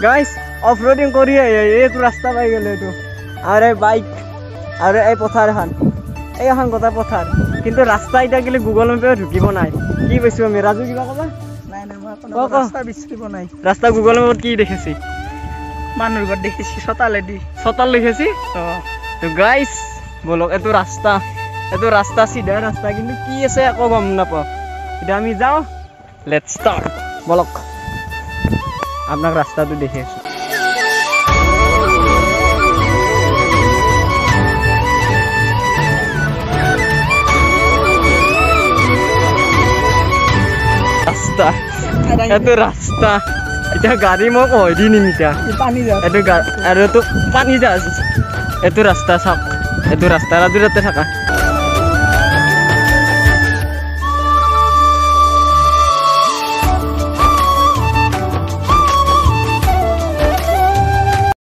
guys of roading কৰি এইটো ৰাস্তা পাই গ'লে এইটো আৰু বাইক আৰু এই পথাৰ এখন এই এখন গোটা পথাৰ কিন্তু ৰাস্তা এটা গেলে গুগল মেপে ঢুকিব নাই কি কৈছো আমি ৰাজু কিবা কবা নাই নাই মই কোনো ৰাস্তা বিচাৰিব নাই ৰাস্তা গুগল মেপত কি দেখিছি মানুহৰ ঘৰ দেখিছি ছতাল দেখিছি তো গাইস বলক এইটো ৰাস্তা সিধা ৰাস্তা কিন্তু কি আছে একো গম নাপাওঁ এতিয়া আমি যাওঁ লেটস স্টার্ট বলক আপনার রাস্তাটা দেখে আসি রাস্তা এত রাস্তা এটা গাড়ি মোক হয় দি নিমিটা পানী যা এটো আর তো পানি যা এত রাস্তা সব এত রাস্তা রাজুরাতে থাকা